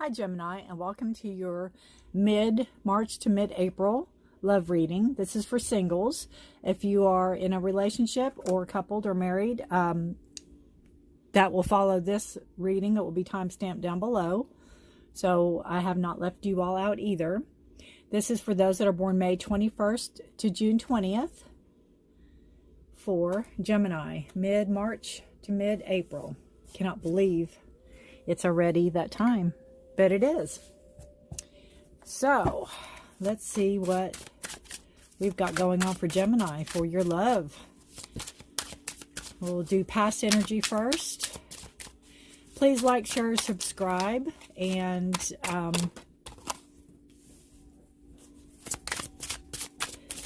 Hi Gemini, and welcome to your mid-March to mid-April love reading. This is for singles. If you are in a relationship or coupled or married, that will follow this reading. It will be timestamped down below. So I have not left you all out either. This is for those that are born May 21st to June 20th for Gemini, mid-March to mid-April. Cannot believe it's already that time. But it is. So, let's see what we've got going on for Gemini for your love. We'll do past energy first. Please like, share, subscribe, and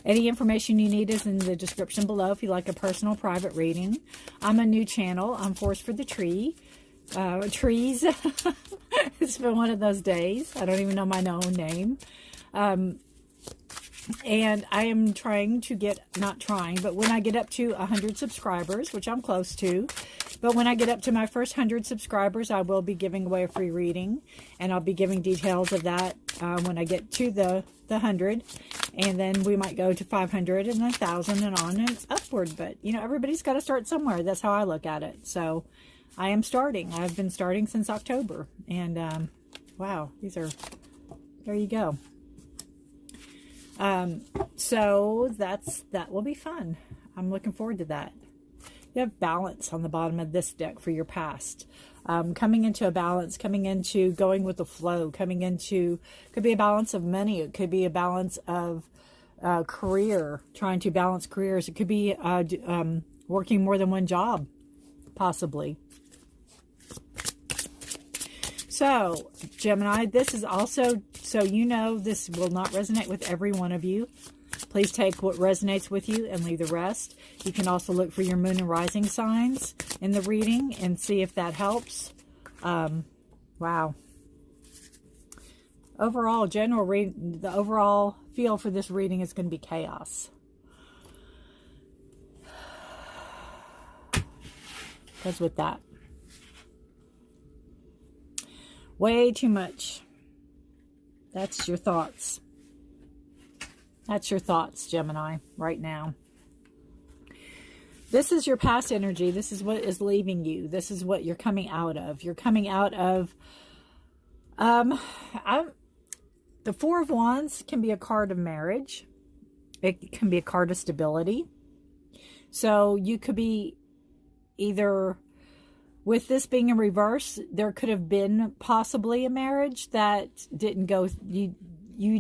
any information you need is in the description below if you like a personal private reading. I'm a new channel. I'm Force for the Trees. It's been one of those days. I don't even know my own name. And I am trying to get, not trying, but when I get up to 100 subscribers, which I'm close to, but when I get up to my first 100 subscribers, I will be giving away a free reading, and I'll be giving details of that when I get to the 100, and then we might go to 500 and 1,000 and on and upward. But, you know, everybody's got to start somewhere. That's how I look at it. So I am starting. I've been starting since October. And, wow, these are, there you go. So that will be fun. I'm looking forward to that. You have balance on the bottom of this deck for your past. Coming into a balance, coming into going with the flow, coming into, could be a balance of money. It could be a balance of career, trying to balance careers. It could be working more than one job, possibly. So, Gemini, this is also, so you know this will not resonate with every one of you. Please take what resonates with you and leave the rest. You can also look for your moon and rising signs in the reading and see if that helps. Wow. Overall, the overall feel for this reading is going to be chaos. Because with that, way too much. That's your thoughts. That's your thoughts, Gemini, right now. This is your past energy. This is what is leaving you. This is what you're coming out of. You're coming out of... the Four of Wands can be a card of marriage. It can be a card of stability. So you could be either... With this being in reverse, there could have been possibly a marriage that didn't go, you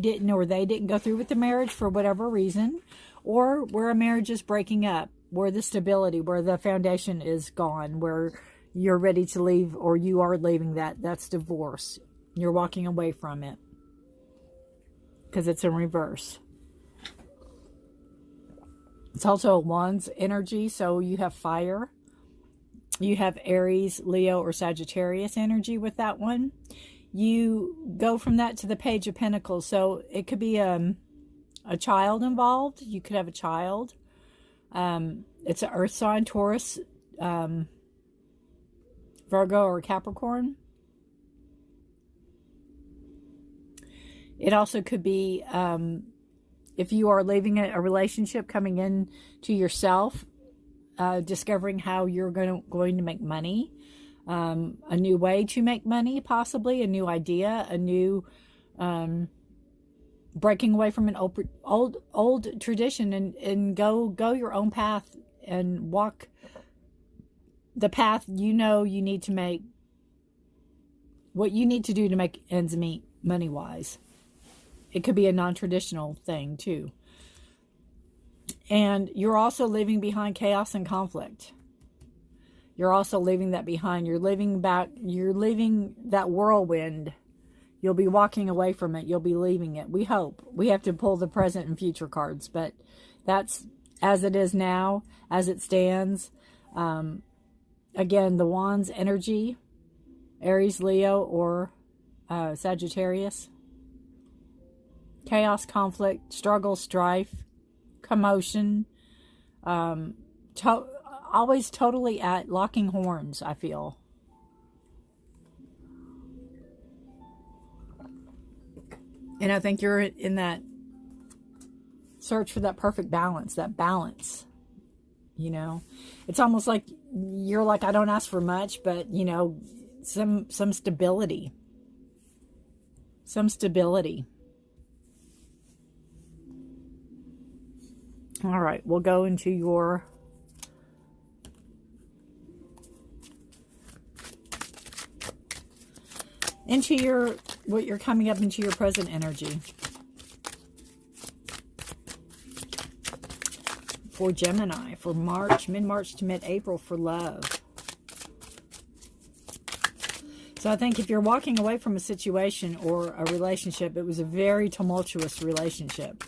didn't, or they didn't go through with the marriage for whatever reason, or where a marriage is breaking up, where the stability, where the foundation is gone, where you're ready to leave, or you are leaving that's divorce. You're walking away from it because it's in reverse. It's also a Wands energy, so you have fire. You have Aries, Leo, or Sagittarius energy with that one. You go from that to the Page of Pentacles. So it could be a child involved. You could have a child. It's an earth sign, Taurus, Virgo, or Capricorn. It also could be if you are leaving a relationship, coming in to yourself, discovering how you're going to make money, a new way to make money, possibly a new idea, a new breaking away from an old tradition, and go your own path and walk the path you know you need to make, what you need to do to make ends meet money wise. It could be a non-traditional thing too. And you're also leaving behind chaos and conflict. You're also leaving that behind. You're leaving that whirlwind. You'll be walking away from it. You'll be leaving it. We hope. We have to pull the present and future cards, but that's as it is now, as it stands. Again, the Wands energy, Aries, Leo, or Sagittarius. Chaos, conflict, struggle, strife, commotion, always totally at locking horns, I feel. And I think you're in that search for that perfect balance, that balance. You know, it's almost like you're like, I don't ask for much, but, you know, some stability. Some stability. All right, we'll go into your what you're coming up into your present energy. For Gemini, for March, mid-March to mid-April, for love. So I think if you're walking away from a situation or a relationship, it was a very tumultuous relationship.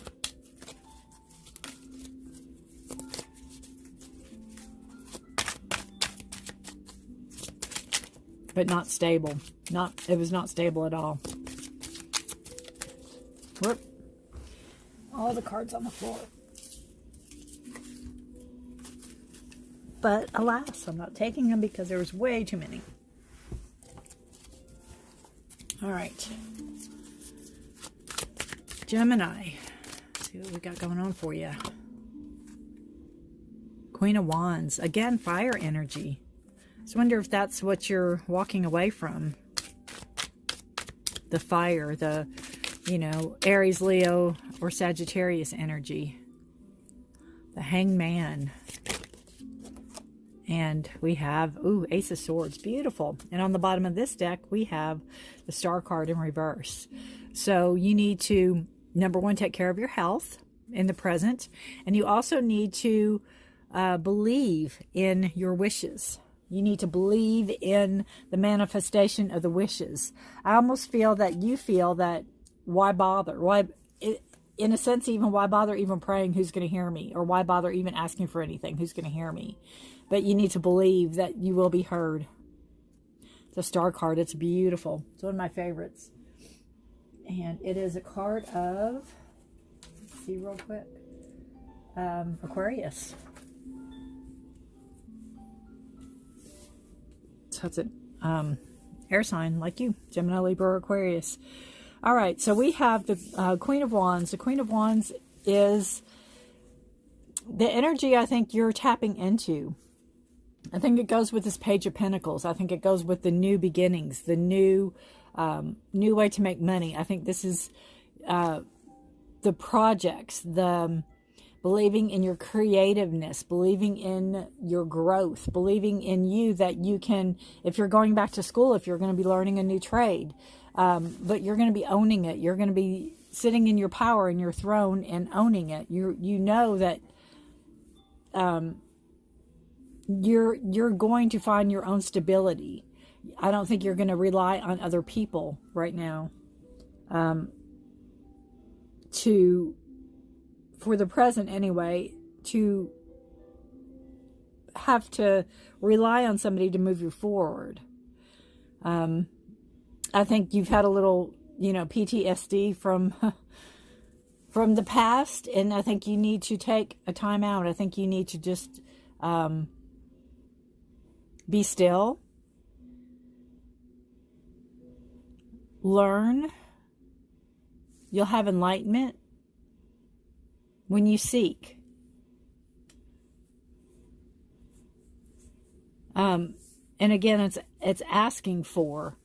But not stable. It was not stable at all. Whoop. All the cards on the floor. But alas, I'm not taking them because there was way too many. All right. Gemini. Let's see what we got going on for you. Queen of Wands. Again, fire energy. So I wonder if that's what you're walking away from. The fire, the, you know, Aries, Leo, or Sagittarius energy. The Hangman. And we have, ooh, Ace of Swords. Beautiful. And on the bottom of this deck, we have the Star card in reverse. So you need to, number one, take care of your health in the present. And you also need to believe in your wishes. You need to believe in the manifestation of the wishes. I almost feel that you feel that, why bother? Why, in a sense, even why bother even praying, who's going to hear me? Or why bother even asking for anything, who's going to hear me? But you need to believe that you will be heard. It's a Star card. It's beautiful. It's one of my favorites. And it is a card of, let's see real quick, Aquarius. So it's an air sign like you, Gemini, Libra, or Aquarius. All right, so we have the Queen of Wands. The Queen of Wands is the energy I think you're tapping into. I think it goes with this Page of Pentacles. I think it goes with the new beginnings, the new way to make money. I think this is the projects, the believing in your creativeness, believing in your growth, believing in you that you can, if you're going back to school, if you're going to be learning a new trade, but you're going to be owning it. You're going to be sitting in your power in your throne and owning it. You know that you're going to find your own stability. I don't think you're going to rely on other people right now for the present anyway, to have to rely on somebody to move you forward. I think you've had a little, you know, PTSD from the past, and I think you need to take a time out. I think you need to just be still, learn. You'll have enlightenment when you seek. And again, it's asking for.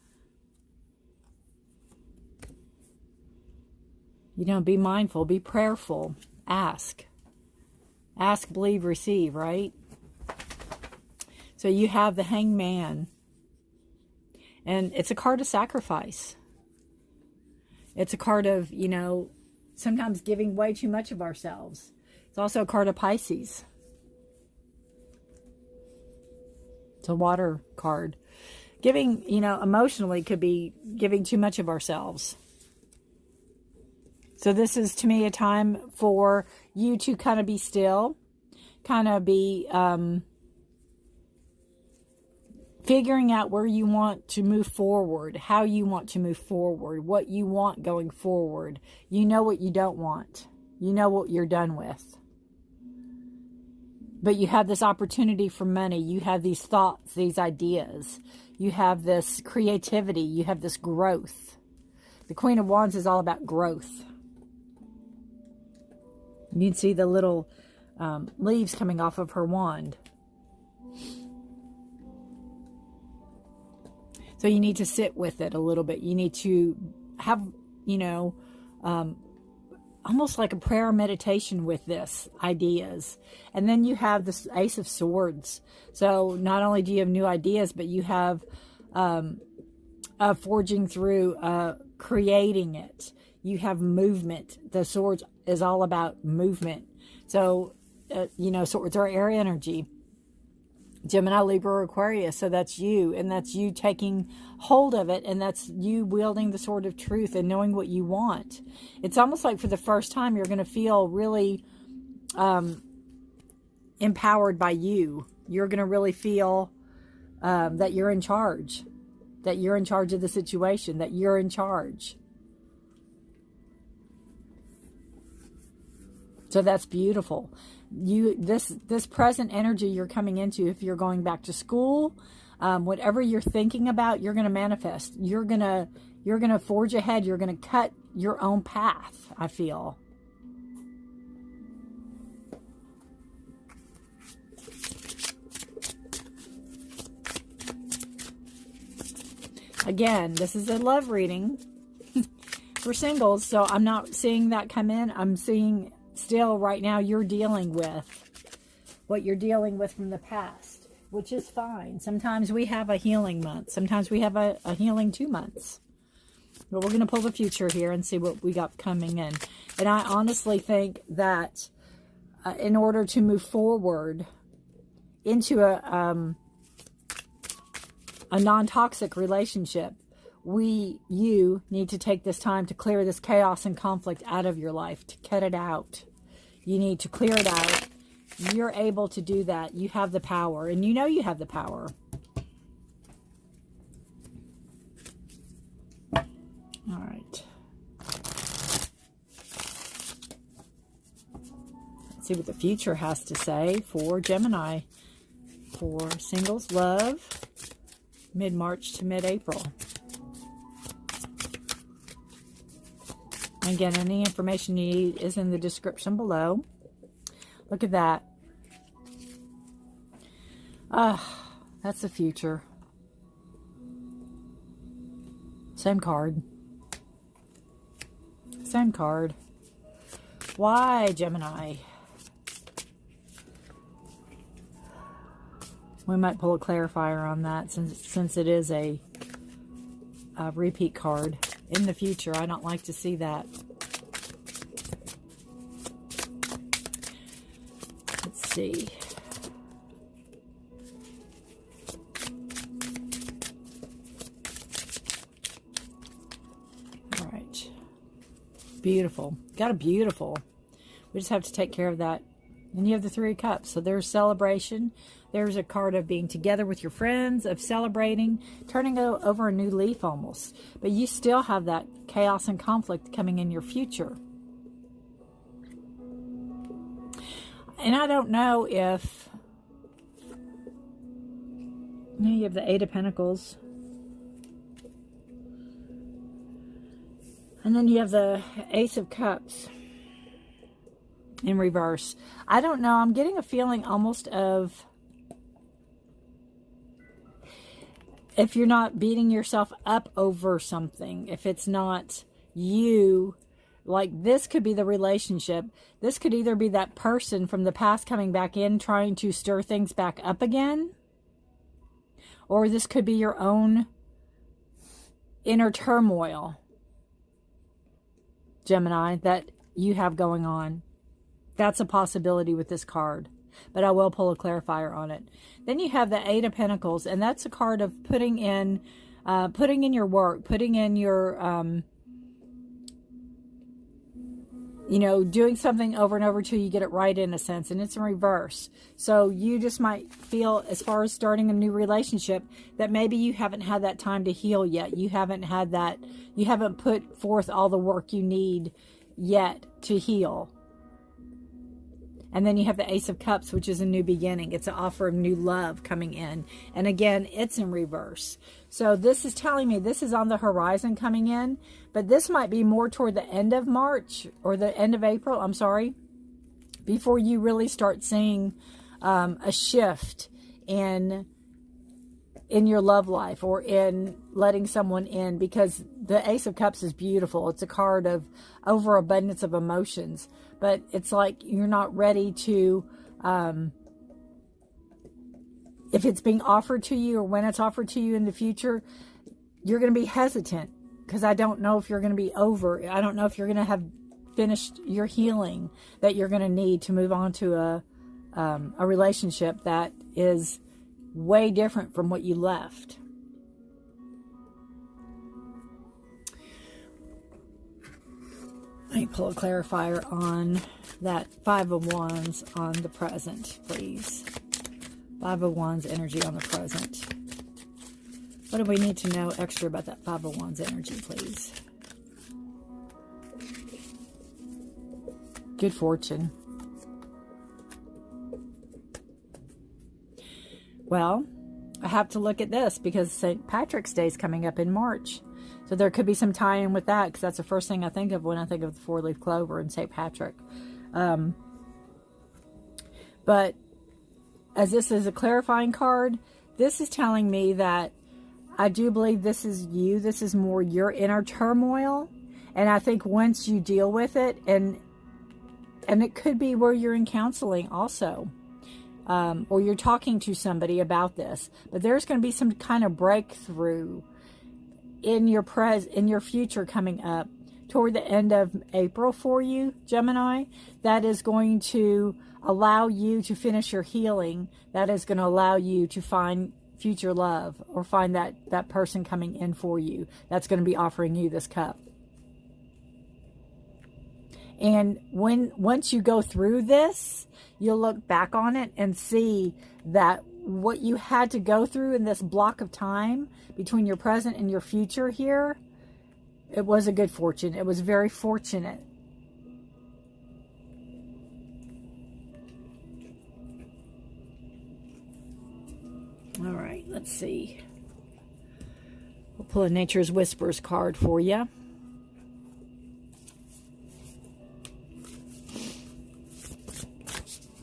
You know, be mindful, be prayerful, ask. Ask, believe, receive, right? So you have the Hangman. And it's a card of sacrifice. It's a card of, you know, sometimes giving way too much of ourselves. It's also a card of Pisces. It's a water card. Giving, you know, emotionally could be giving too much of ourselves. So this is, to me, a time for you to kind of be still, kind of be figuring out where you want to move forward, how you want to move forward, what you want going forward. You know what you don't want. You know what you're done with. But you have this opportunity for money. You have these thoughts, these ideas. You have this creativity. You have this growth. The Queen of Wands is all about growth. You can see the little leaves coming off of her wand. So you need to sit with it a little bit. You need to have, you know, almost like a prayer meditation with this ideas. And then you have this Ace of Swords. So not only do you have new ideas, but you have forging through, creating it. You have movement. The Swords is all about movement. So, you know, swords are air energy. Gemini, Libra, Aquarius. So that's you, and that's you taking hold of it, and that's you wielding the sword of truth and knowing what you want. It's almost like for the first time you're going to feel really empowered by you. You're going to really feel that you're in charge, that you're in charge of the situation, that you're in charge. So that's beautiful. This present energy you're coming into, if you're going back to school, whatever you're thinking about, you're going to manifest. You're going to forge ahead. You're going to cut your own path, I feel. Again, this is a love reading for singles, so I'm not seeing that come in. I'm seeing still right now you're dealing with what you're dealing with from the past, which is fine. Sometimes we have a healing month. Sometimes we have a healing 2 months. But we're going to pull the future here and see what we got coming in. And I honestly think that in order to move forward into a non-toxic relationship, you need to take this time to clear this chaos and conflict out of your life, to cut it out. You need to clear it out. You're able to do that. You have the power, and you know you have the power. All right. Let's see what the future has to say for Gemini, for singles love, mid-March to mid-April. Again, any information you need is in the description below. Look at that. That's the future. Same card. Same card. Why, Gemini? We might pull a clarifier on that since it is a repeat card. In the future, I don't like to see that. Let's see. All right. Beautiful. Got a beautiful. We just have to take care of that. And you have the Three of Cups. So there's celebration. There's a card of being together with your friends, of celebrating, turning over a new leaf almost. But you still have that chaos and conflict coming in your future. And I don't know if... You have the Eight of Pentacles. And then you have the Ace of Cups in reverse. I don't know. I'm getting a feeling almost of... if you're not beating yourself up over something, if it's not you, like this could be the relationship. This could either be that person from the past coming back in, trying to stir things back up again. Or this could be your own inner turmoil, Gemini, that you have going on. That's a possibility with this card. But I will pull a clarifier on it. Then you have the Eight of Pentacles, and that's a card of putting in your work, putting in your, you know, doing something over and over till you get it right in a sense, and it's in reverse. So you just might feel, as far as starting a new relationship, that maybe you haven't had that time to heal yet. You haven't had that, you haven't put forth all the work you need yet to heal. And then you have the Ace of Cups, which is a new beginning. It's an offer of new love coming in. And again, it's in reverse. So this is telling me this is on the horizon coming in. But this might be more toward the end of March or the end of April, I'm sorry, before you really start seeing a shift in your love life or in letting someone in, because the Ace of Cups is beautiful. It's a card of overabundance of emotions, but it's like you're not ready to, if it's being offered to you or when it's offered to you in the future, you're going to be hesitant because I don't know if you're going to be over. I don't know if you're going to have finished your healing that you're going to need to move on to a relationship that is way different from what you left. Let me pull a clarifier on that Five of Wands on the present, please. Five of Wands energy on the present. What do we need to know extra about that Five of Wands energy, please? Good fortune. Well, I have to look at this because St. Patrick's Day is coming up in March. So there could be some tie-in with that because that's the first thing I think of when I think of the four-leaf clover and St. Patrick. But as this is a clarifying card, this is telling me that I do believe this is you. This is more your inner turmoil. And I think once you deal with it, and it could be where you're in counseling also. Or you're talking to somebody about this, but there's going to be some kind of breakthrough in your future coming up toward the end of April for you, Gemini, that is going to allow you to finish your healing, that is going to allow you to find future love or find that person coming in for you that's going to be offering you this cup. And once you go through this, you'll look back on it and see that what you had to go through in this block of time between your present and your future here, it was a good fortune. It was very fortunate. All right, let's see. We'll pull a Nature's Whispers card for you.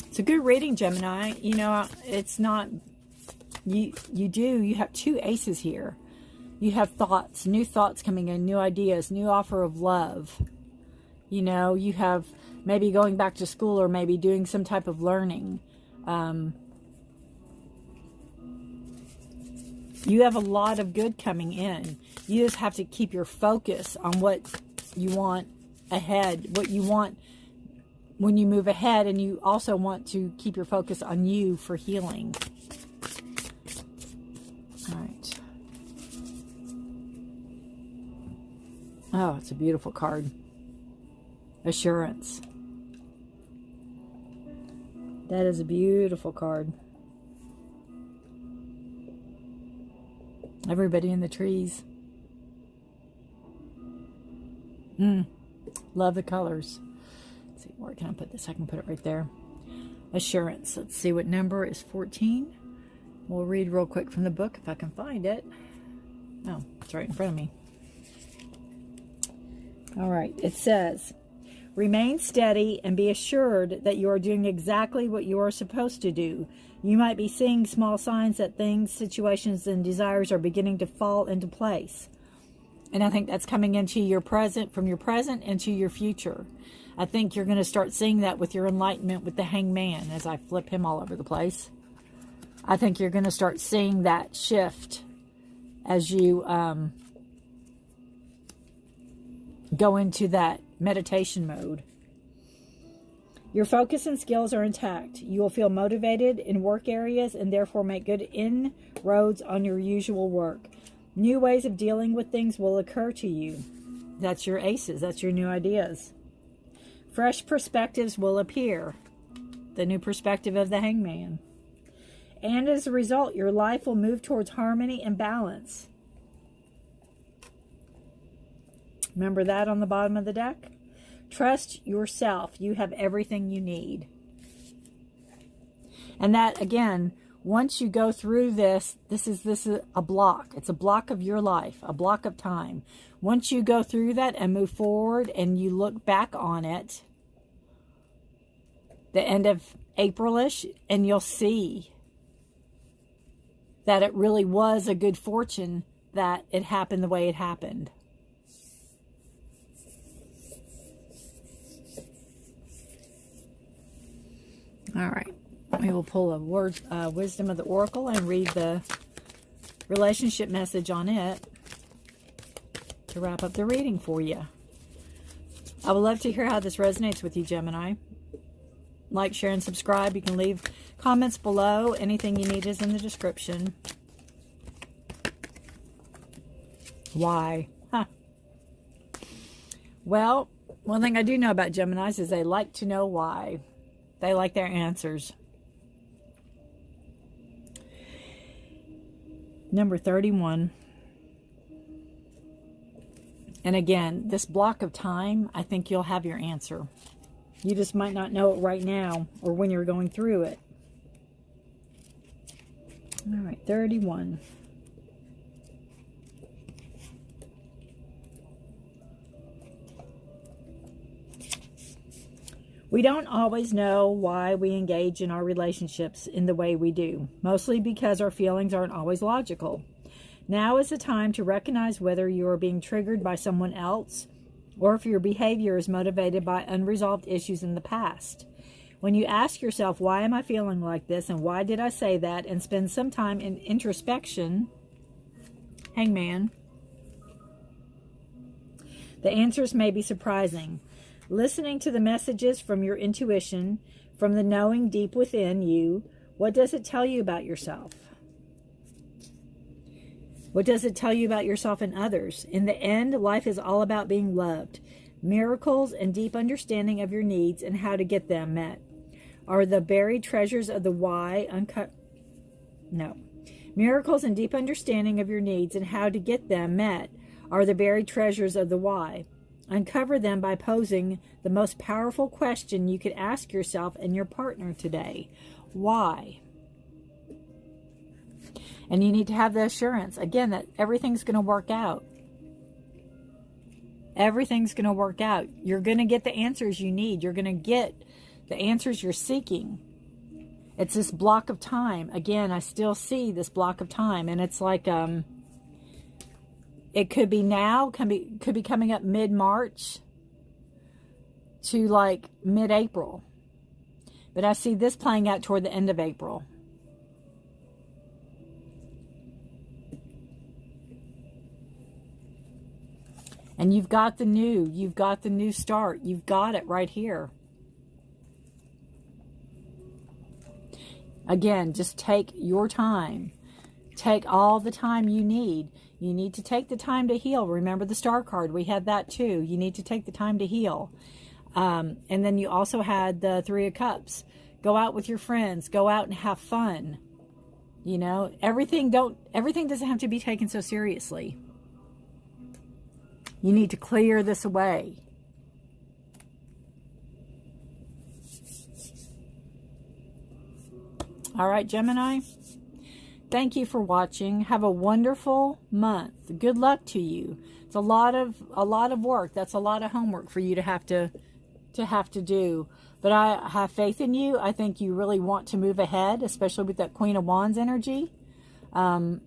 It's a good reading, Gemini. You know, it's not, you have two aces here. You have thoughts, new thoughts coming in, new ideas, new offer of love. You know, you have maybe going back to school or maybe doing some type of learning. You have a lot of good coming in. You just have to keep your focus on what you want ahead, what you want when you move ahead, and you also want to keep your focus on you for healing. All right. Oh, it's a beautiful card. Assurance. That is a beautiful card. Everybody in the trees. Love the colors. Let's see, where can I put this? I can put it right there. Assurance. Let's see what number is 14. We'll read real quick from the book if I can find it. Oh, it's right in front of me. All right. It says, remain steady and be assured that you are doing exactly what you are supposed to do. You might be seeing small signs that things, situations, and desires are beginning to fall into place. And I think that's coming into your present, from your present into your future. I think you're going to start seeing that with your enlightenment with the Hangman as I flip him all over the place. I think you're going to start seeing that shift as you go into that meditation mode. Your focus and skills are intact. You will feel motivated in work areas and therefore make good inroads on your usual work. New ways of dealing with things will occur to you. That's your aces. That's your new ideas. Fresh perspectives will appear. The new perspective of the Hangman. And as a result, your life will move towards harmony and balance. Remember that on the bottom of the deck? Trust yourself. You have everything you need. And that, again, once you go through this, this is a block. It's a block of your life, a block of time. Once you go through that and move forward and you look back on it, the end of April-ish, and you'll see that it really was a good fortune that it happened the way it happened. All right. We will pull a word, Wisdom of the Oracle, and read the relationship message on it to wrap up the reading for you. I would love to hear how this resonates with you, Gemini. Like, share, and subscribe. You can leave comments below. Anything you need is in the description. Why? Huh. Well, one thing I do know about Geminis is they like to know why. They like their answers. Number 31. And again, this block of time, I think you'll have your answer. You just might not know it right now or when you're going through it. All right, 31. We don't always know why we engage in our relationships in the way we do, mostly because our feelings aren't always logical. Now is the time to recognize whether you are being triggered by someone else or if your behavior is motivated by unresolved issues in the past. When you ask yourself, why am I feeling like this and why did I say that, and spend some time in introspection, Hangman, the answers may be surprising. Listening to the messages from your intuition, from the knowing deep within you, what does it tell you about yourself? What does it tell you about yourself and others? In the end, life is all about being loved. Miracles and deep understanding of your needs and how to get them met are the buried treasures of the why Miracles and deep understanding of your needs and how to get them met are the buried treasures of the why. Uncover them by posing the most powerful question you could ask yourself and your partner today. Why? And you need to have the assurance, again, that everything's going to work out. Everything's going to work out. You're going to get the answers you need. You're going to get the answers you're seeking. It's this block of time. Again, I still see this block of time. And it's like, it could be now, could be coming up mid-March to like mid-April. But I see this playing out toward the end of April. And you've got the new start. You've got it right here. Again, just take your time. Take all the time you need. You need to take the time to heal. Remember the star card. We had that too. You need to take the time to heal. And then you also had the Three of Cups. Go out with your friends. Go out and have fun. You know, everything doesn't have to be taken so seriously. You need to clear this away. All right, Gemini. Thank you for watching. Have a wonderful month. Good luck to you. It's a lot of work. That's a lot of homework for you to have to do. But I have faith in you. I think you really want to move ahead, especially with that Queen of Wands energy. And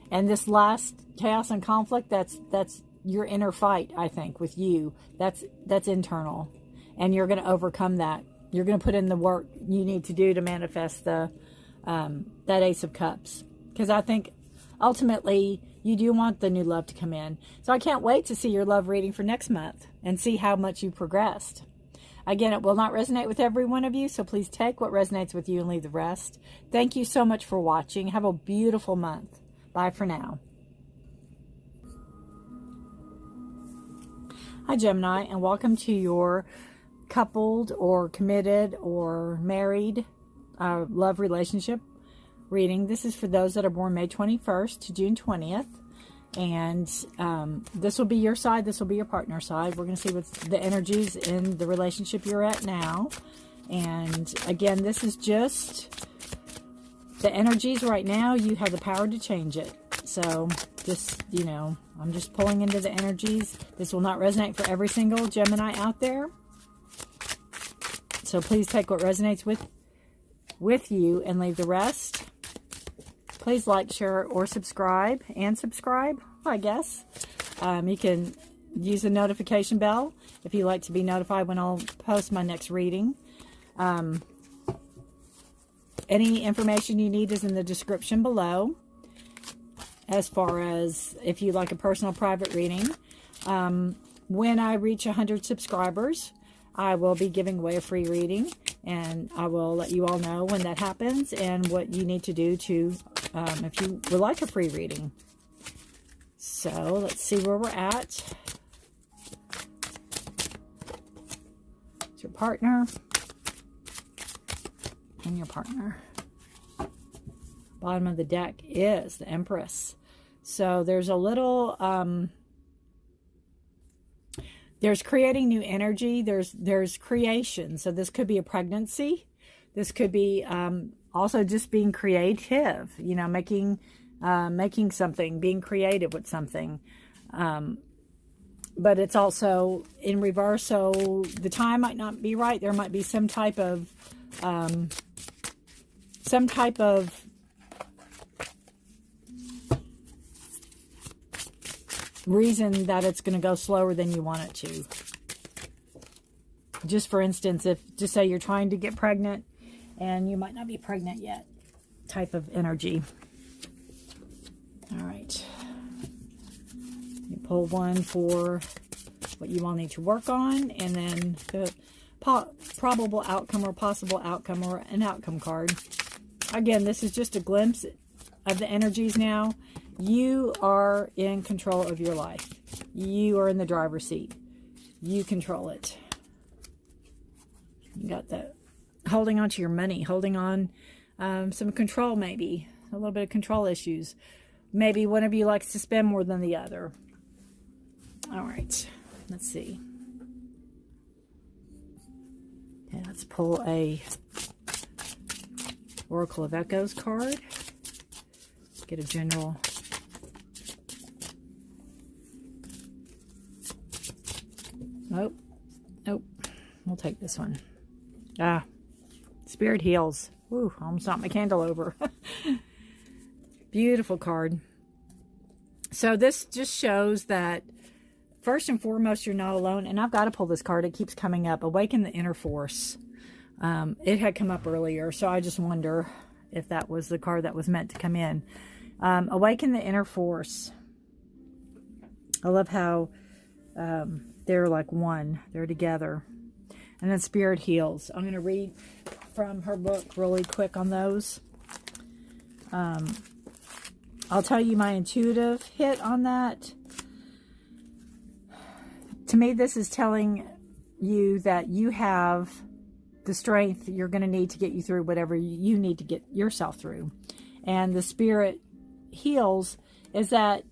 this last chaos and conflict, that's your inner fight, I think, with you. That's internal. And you're going to overcome that. You're going to put in the work you need to do to manifest that Ace of Cups. Because I think ultimately you do want the new love to come in. So I can't wait to see your love reading for next month and see how much you progressed. Again, it will not resonate with every one of you, so please take what resonates with you and leave the rest. Thank you so much for watching. Have a beautiful month. Bye for now. Hi, Gemini, and welcome to your coupled or committed or married love relationship reading. This is for those that are born May 21st to June 20th. And this will be your side. This will be your partner's side. We're going to see what's the energies in the relationship you're at now. And again, this is just the energies right now. You have the power to change it. So just, you know, I'm just pulling into the energies. This will not resonate for every single Gemini out there. So please take what resonates with you and leave the rest. Please like, share, or subscribe. And subscribe, I guess. You can use the notification bell if you'd like to be notified when I'll post my next reading. Any information you need is in the description below. As far as if you'd like a personal private reading. When I reach 100 subscribers, I will be giving away a free reading. And I will let you all know when that happens and what you need to do to, if you would like a free reading. So let's see where we're at. It's your partner and your partner. Bottom of the deck is the Empress. So there's a little, there's creating new energy. There's creation. So this could be a pregnancy. This could be also just being creative, you know, making something, being creative with something. But it's also in reverse. So the time might not be right. There might be some type of reason that it's going to go slower than you want it to. Just for instance, if just say you're trying to get pregnant and you might not be pregnant yet, type of energy. All right. You pull one for what you all need to work on, and then the probable outcome or possible outcome or an outcome card. Again, this is just a glimpse of the energies now. You are in control of your life. You are in the driver's seat. You control it. You got that. Holding on to your money. Holding on some control maybe. A little bit of control issues. Maybe one of you likes to spend more than the other. All right. Let's see. Okay, let's pull a Oracle of Echoes card. Get a general. Nope. Nope. We'll take this one. Spirit heals. Ooh, almost knocked my candle over. Beautiful card. So this just shows that first and foremost, you're not alone. And I've got to pull this card. It keeps coming up. Awaken the inner force. It had come up earlier, so I just wonder if that was the card that was meant to come in. Awaken the inner force. I love how they're like one. They're together. And then Spirit heals. I'm going to read from her book really quick on those. I'll tell you my intuitive hit on that. To me, this is telling you that you have the strength you're going to need to get you through whatever you need to get yourself through. And the Spirit heals is that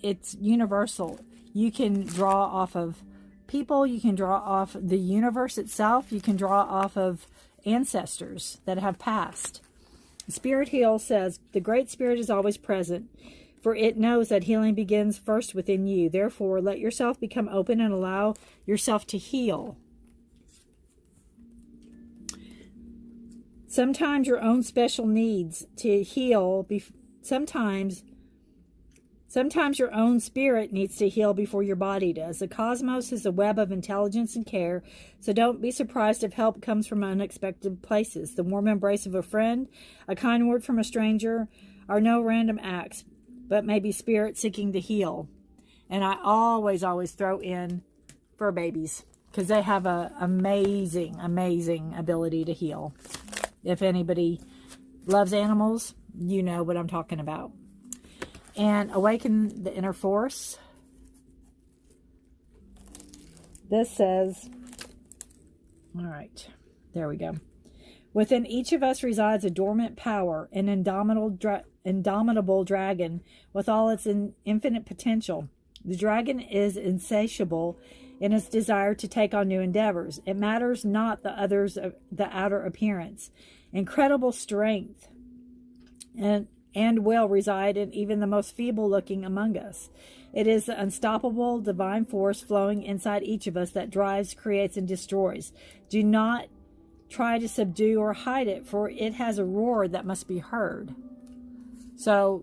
it's universal. You can draw off of people. You can draw off the universe itself. You can draw off of ancestors that have passed. Spirit Heal says, the Great Spirit is always present, for it knows that healing begins first within you. Therefore, let yourself become open and allow yourself to heal. Sometimes your own special needs to heal. Sometimes your own spirit needs to heal before your body does. The cosmos is a web of intelligence and care, so don't be surprised if help comes from unexpected places. The warm embrace of a friend, a kind word from a stranger, are no random acts, but maybe spirit seeking to heal. And I always throw in fur babies, because they have an amazing ability to heal. If anybody loves animals, you know what I'm talking about. And awaken the inner force. This says, all right, there we go. Within each of us resides a dormant power, an indomitable dragon with all its infinite potential. The dragon is insatiable in its desire to take on new endeavors. It matters not the outer appearance. Incredible strength and will reside in even the most feeble-looking among us. It is the unstoppable divine force flowing inside each of us that drives, creates, and destroys. Do not try to subdue or hide it, for it has a roar that must be heard. So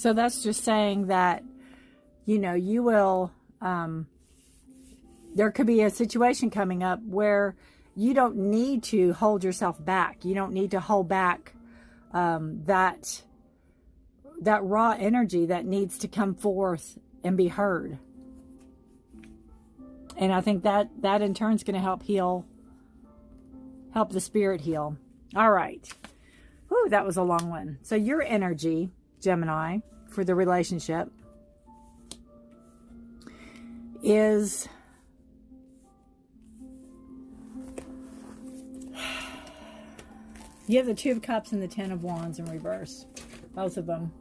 that's just saying that, you know, you will, there could be a situation coming up where you don't need to hold yourself back. You don't need to hold back that raw energy that needs to come forth and be heard. And I think that in turn is going to help the spirit heal. All right. Whew, that was a long one. So your energy, Gemini, for the relationship is you have the Two of Cups and the Ten of Wands in reverse, both of them.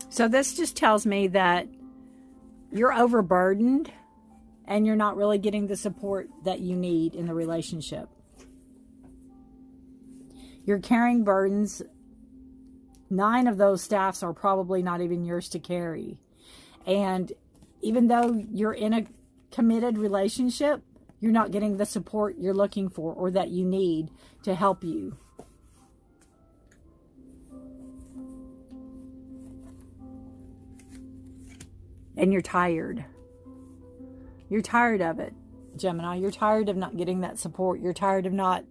So this just tells me that you're overburdened and you're not really getting the support that you need in the relationship. You're carrying burdens. 9 of those staffs are probably not even yours to carry. And even though you're in a committed relationship, you're not getting the support you're looking for or that you need to help you. And you're tired. You're tired of it, Gemini. You're tired of not getting that support. You're tired of not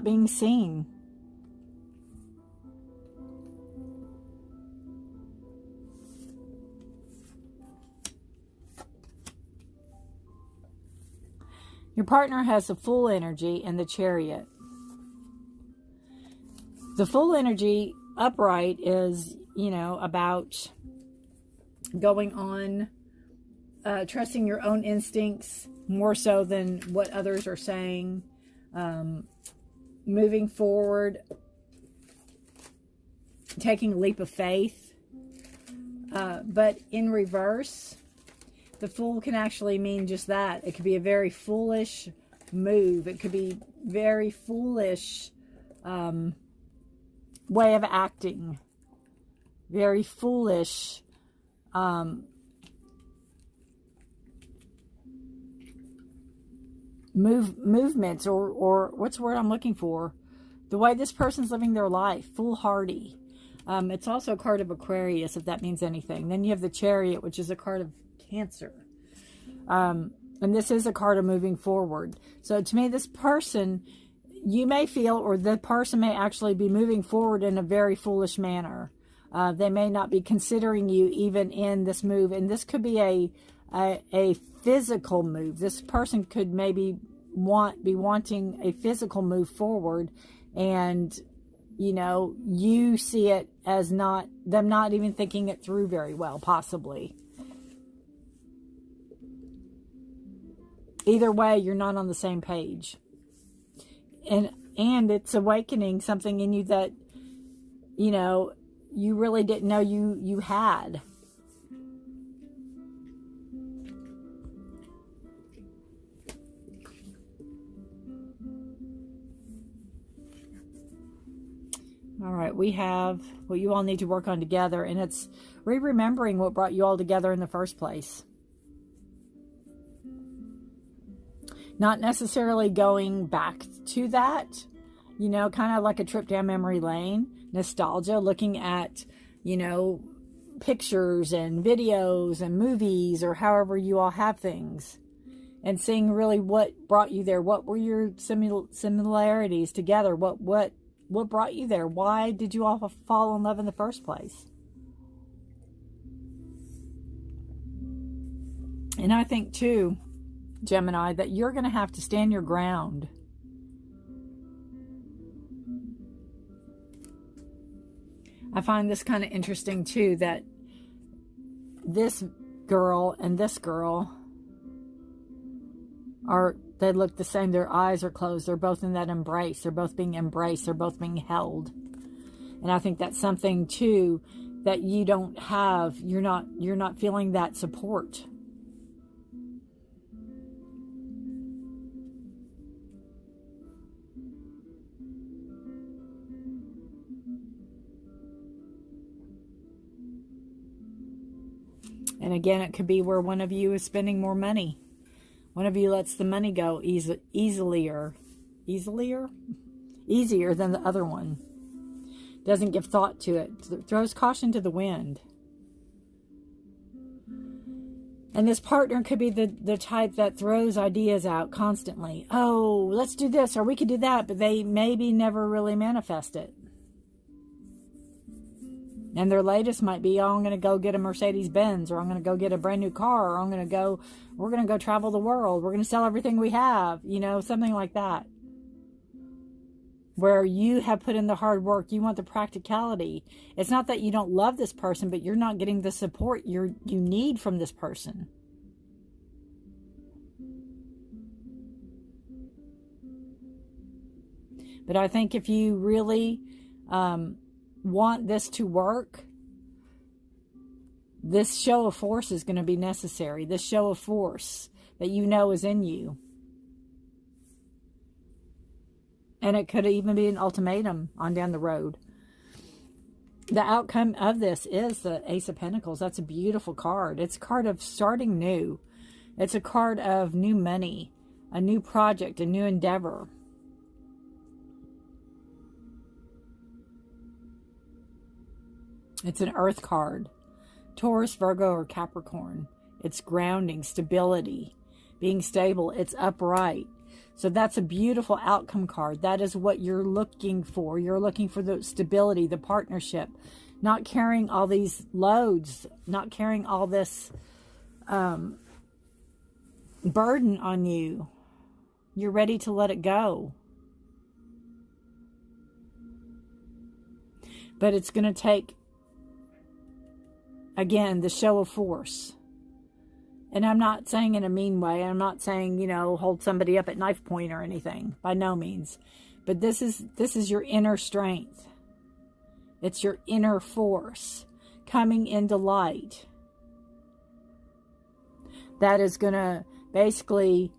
being seen. Your partner has the full energy and the Chariot. The full energy upright is, you know, about going on, trusting your own instincts more so than what others are saying, moving forward, taking a leap of faith. But in reverse, the Fool can actually mean just that. It could be a very foolish move. It could be very foolish way of acting. Very foolish movements or what's the word I'm looking for? The way this person's living their life. Foolhardy. It's also a card of Aquarius, if that means anything. Then you have the Chariot, which is a card of Cancer. And this is a card of moving forward. So to me, this person, you may feel, or the person may actually be moving forward in a very foolish manner. They may not be considering you even in this move. And this could be a physical move. This person could maybe be wanting a physical move forward. And, you know, you see it as them not even thinking it through very well, possibly. Either way, you're not on the same page. And it's awakening something in you that, you know, you really didn't know you had. All right, we have what you all need to work on together, and it's remembering what brought you all together in the first place. Not necessarily going back to that, you know, kind of like a trip down memory lane, nostalgia, looking at, you know, pictures and videos and movies or however you all have things, and seeing really what brought you there. What were your similarities together? What brought you there? Why did you all fall in love in the first place? And I think too, Gemini, that you're going to have to stand your ground. I find this kind of interesting too, that this girl and this girl they look the same. Their eyes are closed. They're both in that embrace. They're both being embraced. They're both being held. And I think that's something too that you don't have. You're not feeling that support. And again, it could be where one of you is spending more money. One of you lets the money go easier than the other one. Doesn't give thought to it. Throws caution to the wind. And this partner could be the type that throws ideas out constantly. Oh, let's do this, or we could do that, but they maybe never really manifest it. And their latest might be, oh, I'm going to go get a Mercedes-Benz, or I'm going to go get a brand new car, or we're going to go travel the world. We're going to sell everything we have, you know, something like that. Where you have put in the hard work, you want the practicality. It's not that you don't love this person, but you're not getting the support you need from this person. But I think if you really want this to work, this show of force is going to be necessary. This show of force that you know is in you. And it could even be an ultimatum on down the road. The outcome of this is the Ace of Pentacles. That's a beautiful card. It's a card of starting new. It's a card of new money, a new project, a new endeavor. It's an earth card. Taurus, Virgo, or Capricorn. It's grounding, stability, being stable. It's upright. So that's a beautiful outcome card. That is what you're looking for. You're looking for the stability, the partnership, not carrying all these loads, not carrying all this burden on you. You're ready to let it go. But it's going to take, again, the show of force. And I'm not saying in a mean way. I'm not saying, you know, hold somebody up at knife point or anything. By no means. But this is your inner strength. It's your inner force coming into light. That is going to basically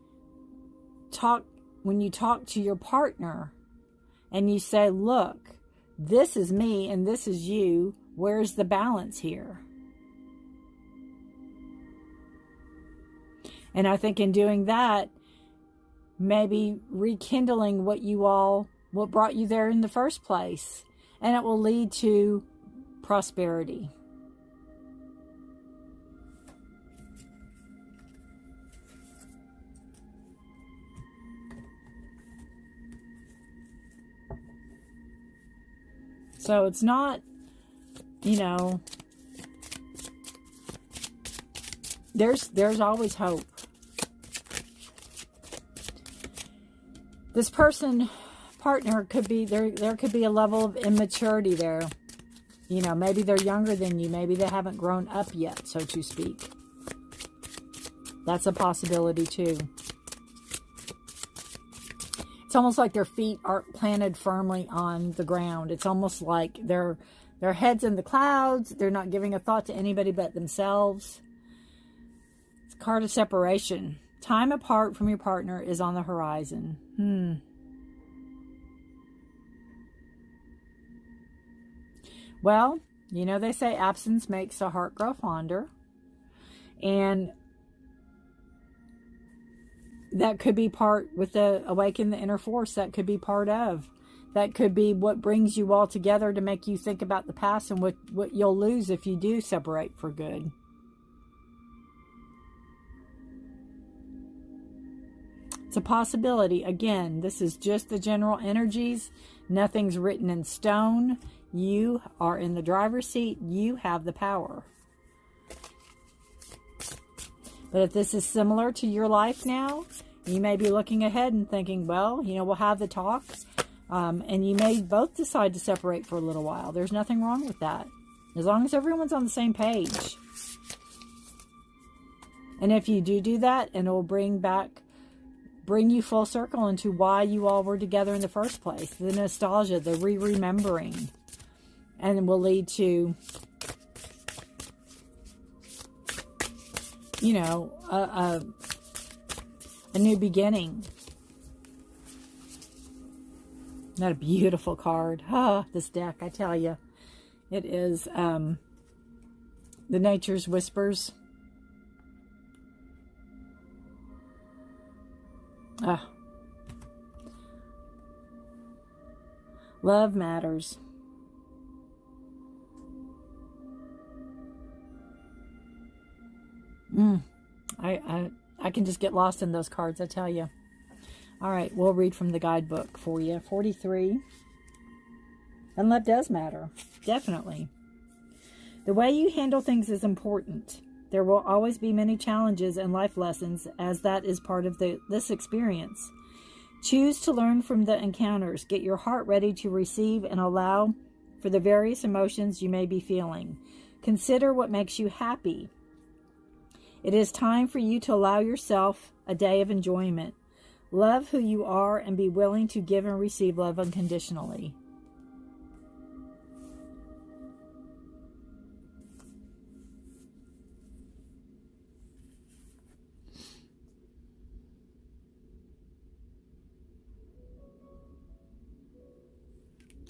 talk, when you talk to your partner and you say, look, this is me and this is you. Where's the balance here? And I think in doing that, maybe rekindling what brought you there in the first place. And it will lead to prosperity. So it's not, you know, there's always hope. This partner could be, there could be a level of immaturity there. You know, maybe they're younger than you. Maybe they haven't grown up yet, so to speak. That's a possibility too. It's almost like their feet aren't planted firmly on the ground. It's almost like their head's in the clouds. They're not giving a thought to anybody but themselves. It's a card of separation. Time apart from your partner is on the horizon. Well, you know, they say absence makes the heart grow fonder. And that could be part with the awaken the inner force. That could be part of. That could be what brings you all together to make you think about the past and what you'll lose if you do separate for good. It's a possibility. Again, this is just the general energies. Nothing's written in stone. You are in the driver's seat. You have the power. But if this is similar to your life now, you may be looking ahead and thinking, well, you know, we'll have the talk. And you may both decide to separate for a little while. There's nothing wrong with that. As long as everyone's on the same page. And if you do that, and it will bring you full circle into why you all were together in the first place. The nostalgia, the remembering. And it will lead to you know, a new beginning. Not a beautiful card. Ah, this deck, I tell you. It is the Nature's Whispers. Ah. Love matters. I can just get lost in those cards, I tell you. All right, we'll read from the guidebook for you. 43. And love does matter. Definitely. The way you handle things is important. There will always be many challenges and life lessons, as that is part of this experience. Choose to learn from the encounters. Get your heart ready to receive and allow for the various emotions you may be feeling. Consider what makes you happy. It is time for you to allow yourself a day of enjoyment. Love who you are and be willing to give and receive love unconditionally.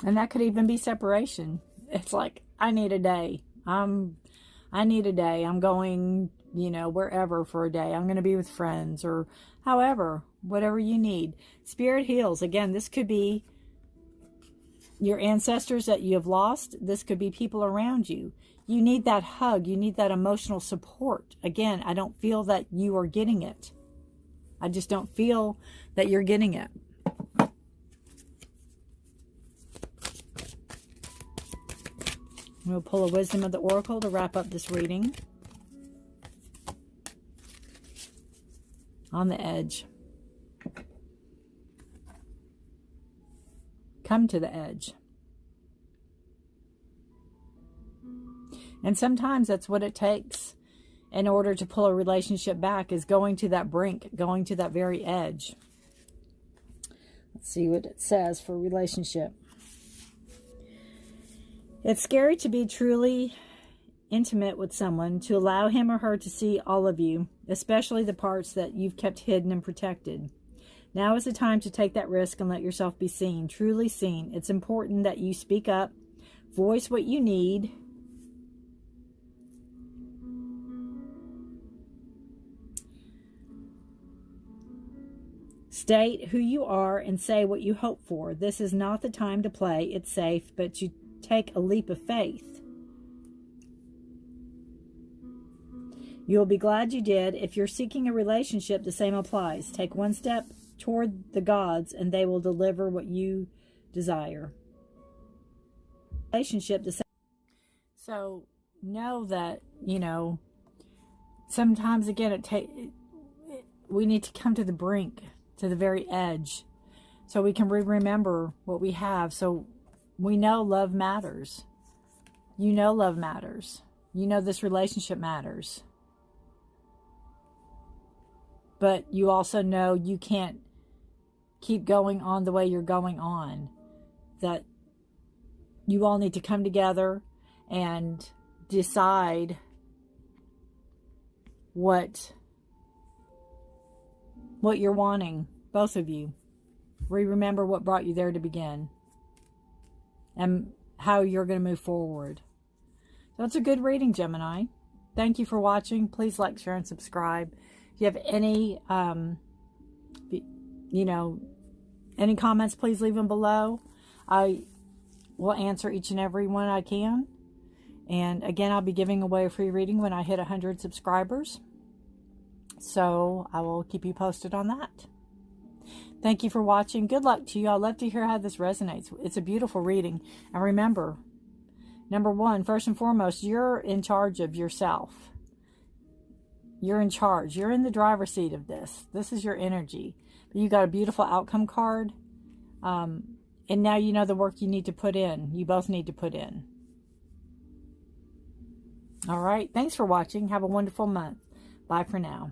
And that could even be separation. It's like, I need a day. I need a day. I'm going, you know, wherever for a day. I'm going to be with friends or however, whatever you need. Spirit heals. Again, this could be your ancestors that you have lost. This could be people around you. You need that hug. You need that emotional support. Again, I don't feel that you are getting it. I just don't feel that you're getting it. We'll pull a Wisdom of the Oracle to wrap up this reading. On the edge. Come to the edge. And sometimes that's what it takes in order to pull a relationship back, is going to that brink, going to that very edge. Let's see what it says for relationship. It's scary to be truly intimate with someone, to allow him or her to see all of you, especially the parts that you've kept hidden and protected. Now is the time to take that risk and let yourself be seen, truly seen. It's important that you speak up, voice what you need, state who you are, and say what you hope for. This is not the time to play. It's safe, but you take a leap of faith. You'll be glad you did. If you're seeking a relationship, the same applies. Take one step toward the gods and they will deliver what you desire. Relationship, the same. So know that, you know, sometimes again we need to come to the brink, to the very edge, so we can remember what we have. So we know love matters. You know love matters. You know this relationship matters. But you also know you can't keep going on the way you're going on. That you all need to come together and decide what you're wanting, both of you. Remember what brought you there to begin, and how you're going to move forward. So it's a good reading, Gemini. Thank you for watching. Please like, share, and subscribe. If you have any, any comments, please leave them below. I will answer each and every one I can. And again, I'll be giving away a free reading when I hit 100 subscribers. So I will keep you posted on that. Thank you for watching. Good luck to you. I'd love to hear how this resonates. It's a beautiful reading. And remember, number one, first and foremost, you're in charge of yourself. You're in charge. You're in the driver's seat of this. This is your energy. But you got a beautiful outcome card. And now you know the work you need to put in. You both need to put in. All right. Thanks for watching. Have a wonderful month. Bye for now.